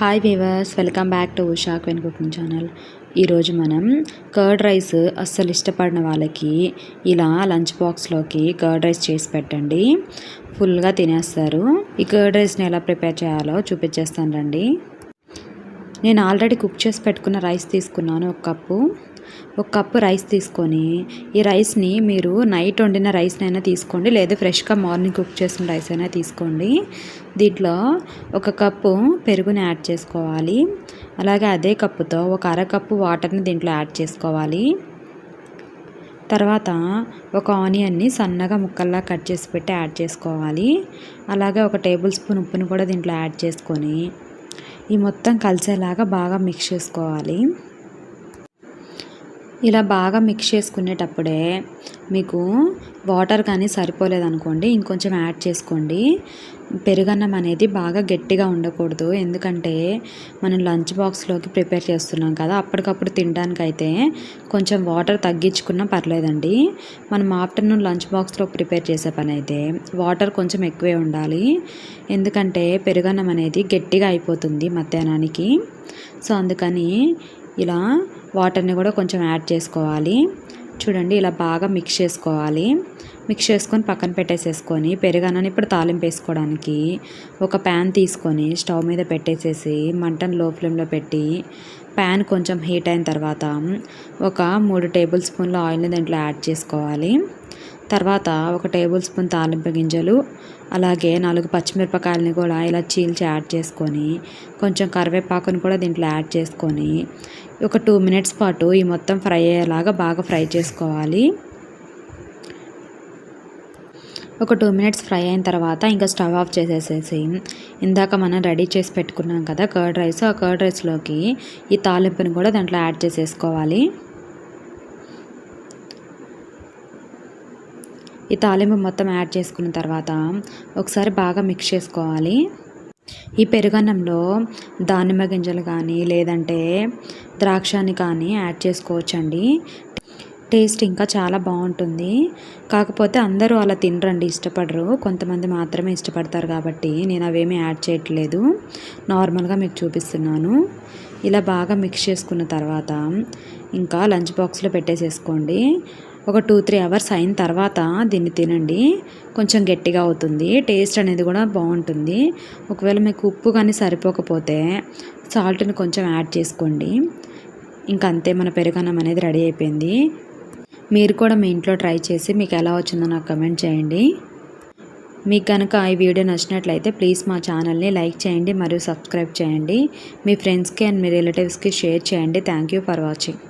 Hi weavers, welcome back to Usha queen cooking channel. ఈరోజు మనం curd rice అస్సలు ఇష్టపడిన వాళ్ళకి ఇలా లంచ్ బాక్స్లోకి కర్డ్ రైస్ చేసి పెట్టండి, ఫుల్గా తినేస్తారు. ఈ కర్డ్ రైస్ని ఎలా ప్రిపేర్ చేయాలో చూపించేస్తాను రండి. నేను ఆల్రెడీ కుక్ చేసి పెట్టుకున్న రైస్ తీసుకున్నాను. ఒక కప్పు రైస్ తీసుకొని ఈ రైస్ని మీరు నైట్ వండిన రైస్నైనా తీసుకోండి, లేదా ఫ్రెష్గా మార్నింగ్ కుక్ చేసిన రైస్ అయినా తీసుకోండి. దీంట్లో ఒక కప్పు పెరుగుని యాడ్ చేసుకోవాలి. అలాగే అదే కప్పుతో ఒక అరకప్పు వాటర్ని దీంట్లో యాడ్ చేసుకోవాలి. తర్వాత ఒక ఆనియన్ని సన్నగా ముక్కల్లా కట్ చేసి పెట్టి యాడ్ చేసుకోవాలి. అలాగే ఒక టేబుల్ స్పూన్ ఉప్పుని కూడా దీంట్లో యాడ్ చేసుకొని ఈ మొత్తం కలిసేలాగా బాగా మిక్స్ చేసుకోవాలి. ఇలా బాగా మిక్స్ చేసుకునేటప్పుడే మీకు వాటర్ కానీ సరిపోలేదనుకోండి, ఇంకొంచెం యాడ్ చేసుకోండి. పెరుగన్నం అనేది బాగా గట్టిగా ఉండకూడదు, ఎందుకంటే మనం లంచ్ బాక్స్లోకి ప్రిపేర్ చేస్తున్నాం కదా, అప్పటికప్పుడు తినడానికైతే కొంచెం వాటర్ తగ్గించుకున్నా పర్లేదండి. మనం ఆఫ్టర్నూన్ లంచ్ బాక్స్లో ప్రిపేర్ చేసే పని అయితే వాటర్ కొంచెం ఎక్కువే ఉండాలి, ఎందుకంటే పెరుగన్నం అనేది గట్టిగా అయిపోతుంది మధ్యాహ్నానికి. సో అందుకని ఇలా వాటర్ని కూడా కొంచెం యాడ్ చేసుకోవాలి. చూడండి, ఇలా బాగా మిక్స్ చేసుకోవాలి. మిక్స్ చేసుకొని పక్కన పెట్టేసేసుకొని పెరుగన్నాన్ని ఇప్పుడు తాలింపు వేసుకోవడానికి ఒక ప్యాన్ తీసుకొని స్టవ్ మీద పెట్టేసేసి మంటను లో ఫ్లేమ్లో పెట్టి ప్యాన్ కొంచెం హీట్ అయిన తర్వాత ఒక 3 టేబుల్ స్పూన్ల ఆయిల్ని దాంట్లో యాడ్ చేసుకోవాలి. తర్వాత ఒక టేబుల్ స్పూన్ తాలింపు గింజలు, అలాగే 4 పచ్చిమిరపకాయలని కూడా ఇలా చీల్చి యాడ్ చేసుకొని కొంచెం కరివేపాకుని కూడా దీంట్లో యాడ్ చేసుకొని ఒక 2 మినిట్స్ పాటు ఈ మొత్తం ఫ్రై అయ్యేలాగా బాగా ఫ్రై చేసుకోవాలి. ఒక 2 మినిట్స్ ఫ్రై అయిన తర్వాత ఇంకా స్టవ్ ఆఫ్ చేసేసేసి ఇందాక మనం రెడీ చేసి పెట్టుకున్నాం కదా కర్డ్ రైస్, ఆ కర్డ్ రైస్లోకి ఈ తాలింపుని కూడా దాంట్లో యాడ్ చేసేసుకోవాలి. ఈ తాలింపు మొత్తం యాడ్ చేసుకున్న తర్వాత ఒకసారి బాగా మిక్స్ చేసుకోవాలి. ఈ పెరుగన్నంలో దానిమ్మ గింజలు కానీ లేదంటే ద్రాక్షని కానీ యాడ్ చేసుకోవచ్చండి. టేస్ట్ ఇంకా చాలా బాగుంటుంది. కాకపోతే అందరూ అలా తినరండి, ఇష్టపడరు, కొంతమంది మాత్రమే ఇష్టపడతారు కాబట్టి నేను అవేమీ యాడ్ చేయట్లేదు, నార్మల్గా మీకు చూపిస్తున్నాను. ఇలా బాగా మిక్స్ చేసుకున్న తర్వాత ఇంకా లంచ్ బాక్స్లో పెట్టేసేసుకోండి. ఒక 2-3 అవర్స్ అయిన తర్వాత దీన్ని తినండి, కొంచెం గట్టిగా అవుతుంది, టేస్ట్ అనేది కూడా బాగుంటుంది. ఒకవేళ మీకు ఉప్పు కానీ సరిపోకపోతే సాల్ట్ని కొంచెం యాడ్ చేసుకోండి. ఇంకంతే, మన పెరుగన్నం అనేది రెడీ అయిపోయింది. మీరు కూడా మీ ఇంట్లో ట్రై చేసి మీకు ఎలా వచ్చిందో నాకు కమెంట్ చేయండి. మీకు కనుక ఈ వీడియో నచ్చినట్లయితే ప్లీజ్ మా ఛానల్ని లైక్ చేయండి మరియు సబ్స్క్రైబ్ చేయండి. మీ ఫ్రెండ్స్కి అండ్ మీ రిలేటివ్స్కి షేర్ చేయండి. Thank you for watching.